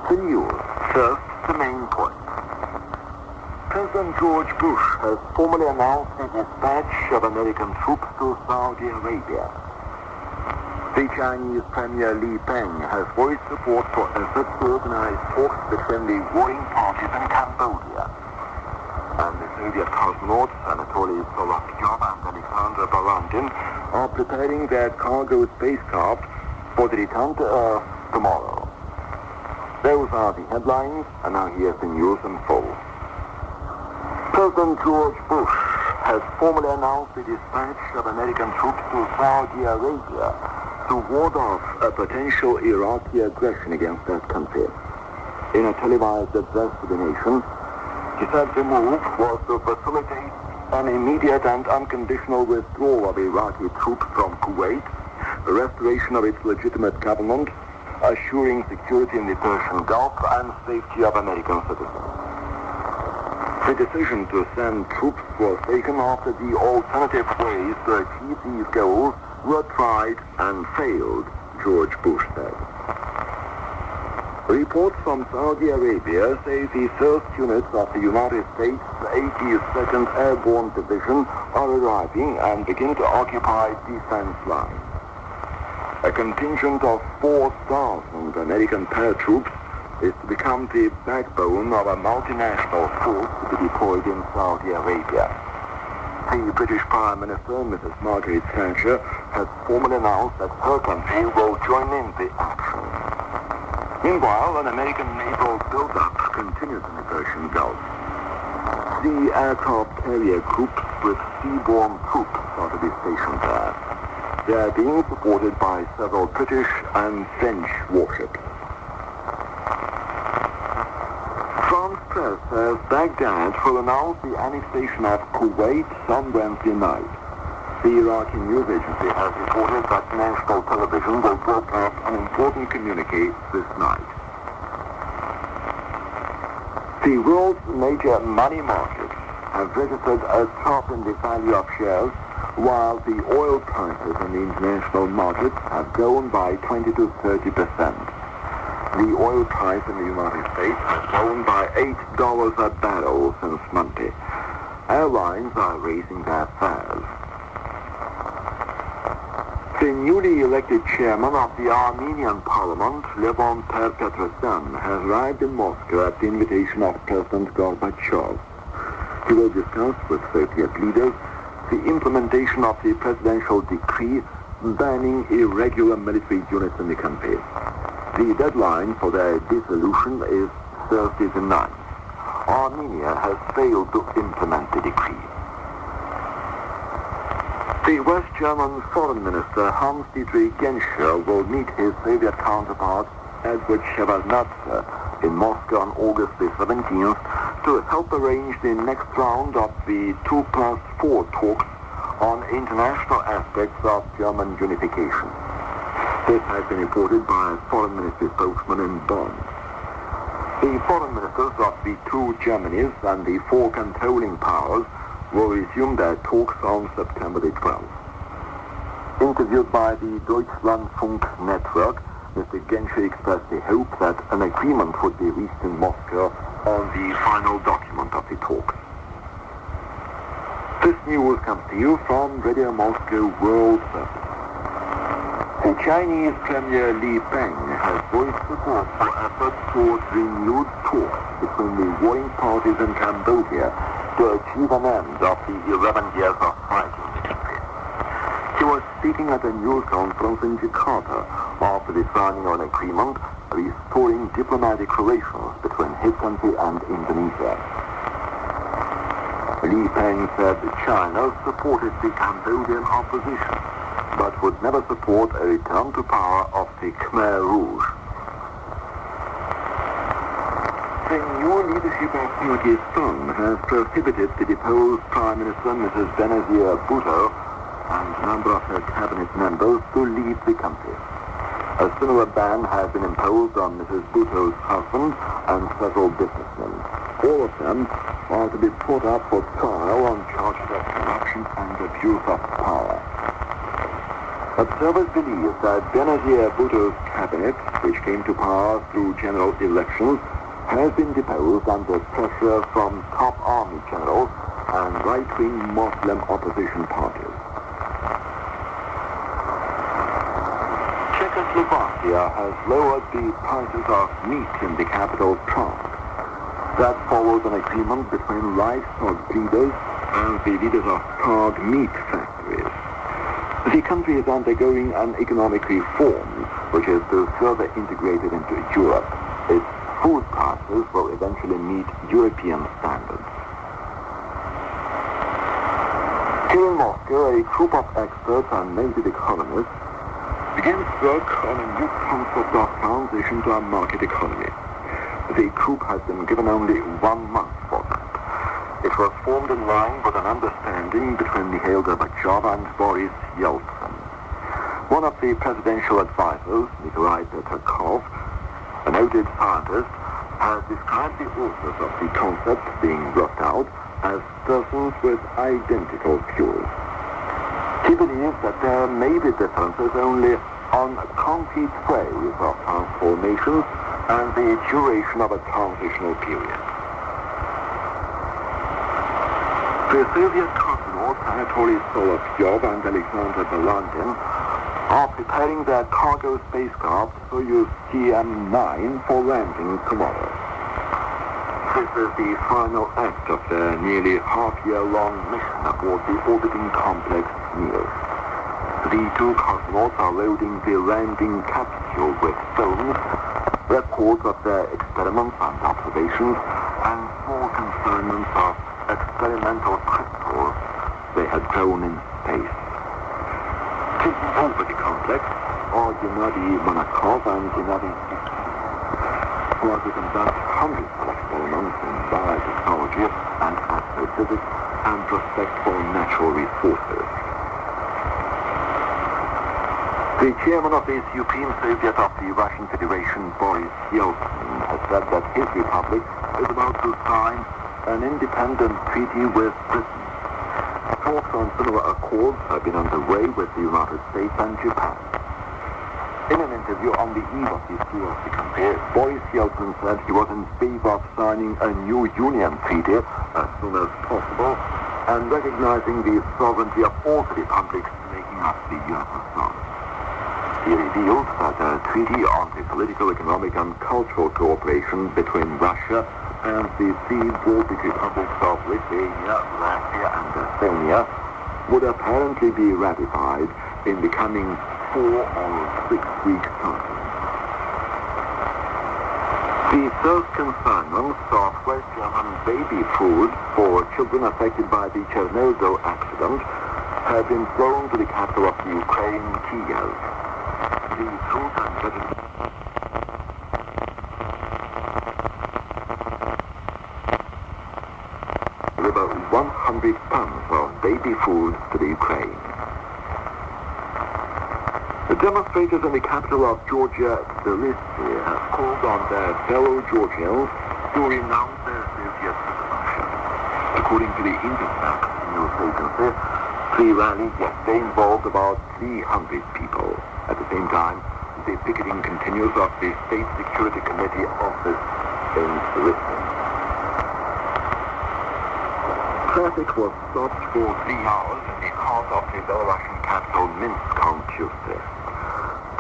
The news. First, the main point. President George Bush has formally announced the dispatch of American troops to Saudi Arabia. The Chinese Premier Li Peng has voiced support for efforts to organize talks between the warring parties in Cambodia. And the Soviet cosmonauts Anatoly Solovyov and Alexander Balandin are preparing their cargo spacecraft for the return to Earth tomorrow. Those are the headlines, and now here's the news in full. President George Bush has formally announced the dispatch of American troops to Saudi Arabia to ward off a potential Iraqi aggression against that country. In a televised address to the nation, he said the move was to facilitate an immediate and unconditional withdrawal of Iraqi troops from Kuwait, the restoration of its legitimate government, assuring security in the Persian Gulf and safety of American citizens. The decision to send troops was taken after the alternative ways to achieve these goals were tried and failed, George Bush said. Reports from Saudi Arabia say the first units of the United States 82nd Airborne Division are arriving and begin to occupy defense lines. A contingent of 4,000 American paratroops is to become the backbone of a multinational force to be deployed in Saudi Arabia. The British Prime Minister, Mrs. Margaret Thatcher, has formally announced that her country will join in the action. Meanwhile, an American naval build-up continues in the Persian Gulf. The aircraft carrier groups with seaborne troops are to be stationed there. They are being supported by several British and French warships. France press says Baghdad will announce the annexation of Kuwait on Wednesday night. The Iraqi news agency has reported that national television will broadcast an important communique this night. The world's major money markets have registered a drop in the value of shares, while the oil prices in the international markets have grown by 20 to 30%. The oil price in the United States has grown by $8 a barrel since Monday. Airlines are raising their fares. The newly elected chairman of the Armenian parliament, Levon Ter-Petrosyan, has arrived in Moscow at the invitation of President Gorbachev. He will discuss with Soviet leaders the implementation of the presidential decree banning irregular military units in the country. The deadline for their dissolution is Thursday the 9th. Armenia has failed to implement the decree. The West German Foreign Minister Hans-Dietrich Genscher will meet his Soviet counterpart Edward Shevardnadze in Moscow on August the 17th to help arrange the next round of the 2+4 talks on international aspects of German unification. This has been reported by a foreign ministry spokesman in Bonn. The foreign ministers of the two Germanys and the four controlling powers will resume their talks on September the 12th. Interviewed by the Deutschlandfunk network, Mr. Genscher expressed the hope that an agreement would be reached in Moscow on the final document of the talks. This news comes to you from Radio Moscow World Service. The Chinese Premier Li Peng has voiced support for efforts towards renewed talks between the warring parties in Cambodia to achieve an end of the 11 years of fighting in the country. He was speaking at a news conference in Jakarta after the signing of an agreement restoring diplomatic relations between his country and Indonesia. Li Peng said China supported the Cambodian opposition, but would never support a return to power of the Khmer Rouge. The new leadership of Pakistan has prohibited the deposed Prime Minister Mrs. Benazir Bhutto and a number of her cabinet members to leave the country. A similar ban has been imposed on Mrs. Bhutto's husband and several businessmen. All of them are to be put up for trial on charges of corruption and abuse of power. Observers believe that Benazir Bhutto's cabinet, which came to power through general elections, has been deposed under pressure from top army generals and right-wing Muslim opposition parties. Czechoslovakia has lowered the prices of meat in the capital Prague. That follows an agreement between livestock breeders and the leaders of Prague meat factories. The country is undergoing an economic reform, which is to further integrate it into Europe. Its food prices will eventually meet European standards. Here in Moscow, a group of experts and native economists begins work on a new concept of transition to a market economy. The group has been given only 1 month for that. It was formed in line with an understanding between Mikhail Gorbachev and Boris Yeltsin. One of the presidential advisors, Nikolai Petrikov, a noted scientist, has described the authors of the concept being worked out as persons with identical views. He believes that there may be differences only on a concrete phase of transformations and the duration of a transitional period. The Soviet cosmonauts Anatoly Solovyov and Alexander Balandin are preparing their cargo spacecraft Soyuz TM-9 for landing tomorrow. This is the final act of their nearly half-year-long mission aboard the orbiting complex Mir. The two cosmonauts are loading the landing capsule with films, records of their experiments and observations, and small consignments of experimental crystals they had grown in space. Taking over the complex are Gennady Monakov and Gennady Sikhin, who are to conduct hundreds of experiments in biotechnology and astrophysics and respect for natural resources. The chairman of the Supreme Soviet of the Russian Federation, Boris Yeltsin, has said that his republic is about to sign an independent treaty with Britain. Talks on similar accords have been underway with the United States and Japan. In an interview on the eve of the seal of the country, Boris Yeltsin said he was in favor of signing a new union treaty as soon as possible and recognizing the sovereignty of all the republics making up the USSR. He revealed that a treaty on the political, economic, and cultural cooperation between Russia and the three Baltic republics of Lithuania, Latvia, and Estonia would apparently be ratified in the coming 4 or 6 weeks' time. The first consignments of West German baby food for children affected by the Chernobyl accident have been flown to the capital of the Ukraine, Kiev. The fruit and vegetables deliver 100 tons of baby food to the Ukraine. The demonstrators in the capital of Georgia, Tbilisi, have called on their fellow Georgians to renounce their Soviet citizenship. According to the Interfax news agency, the rally yesterday involved about 300 people. At the same time, the picketing continues of the State Security Committee office in Tbilisi. Traffic was stopped for 3 hours in the heart of the Belarusian capital Minsk on Tuesday.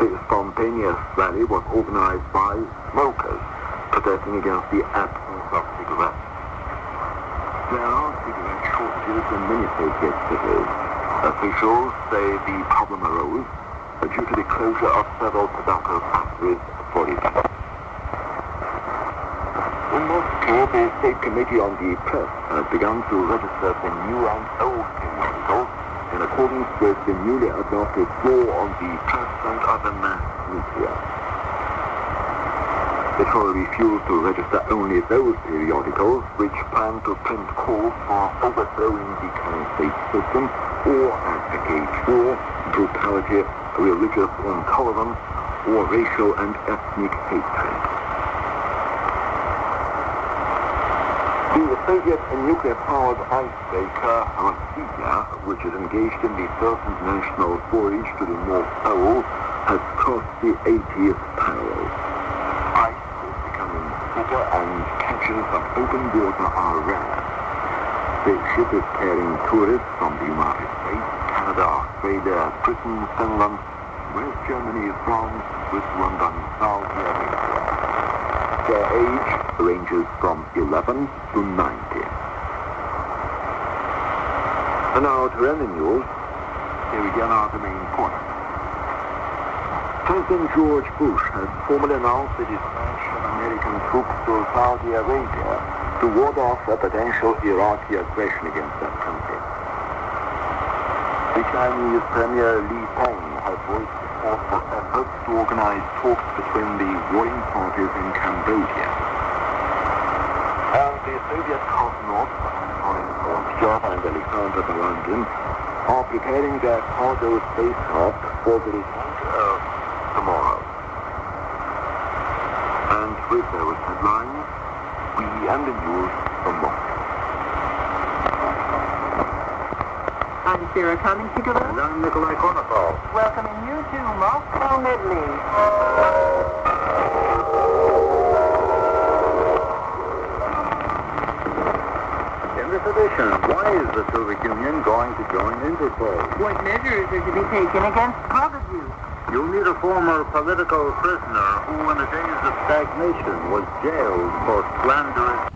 The spontaneous rally was organized by smokers, protesting against the absence of cigarettes. There are cigarette shortages in many Soviet cities. Officials say the problem arose due to the closure of several tobacco factories for events. In Moscow, the State Committee on the Press has begun to register the new and old periodicals in accordance with the newly adopted law on the press and other mass media. It will refuse to register only those periodicals which plan to print calls for overthrowing the current state system or advocate war, brutality, religious intolerance, or racial and ethnic hatred. The Soviet nuclear-powered icebreaker Russia, which is engaged in the first international voyage to the North Pole, has crossed the 80th parallel. Ice is becoming thicker and catches of open water are rare. The ship is carrying tourists from the United States, Canada, Australia, Britain, Finland, West Germany, France, Switzerland, and Saudi Arabia. Their age ranges from 11 to 90. And now to end the news, here again are the main points. President George Bush has formally announced the dispatch of American troops to Saudi Arabia to ward off a potential Iraqi aggression against that country. The Chinese Premier Li Peng has voiced support for efforts to organize talks between the warring parties in Cambodia. And the Soviet cosmonauts, Gorbachev and Alexander Balandin, are preparing their cargo spacecraft for the return to Earth tomorrow. And with those headlines, we end the news from Moscow. I'm Sarah Cummings-Piccolo. And I'm Nikolai Kornakov. Welcoming you to Moscow Medley. In this edition, why is the Soviet Union going to join Interpol? What measures are to be taken against drug abuse? You'll meet a former political prisoner who, in the days of stagnation, was jailed for slanderous...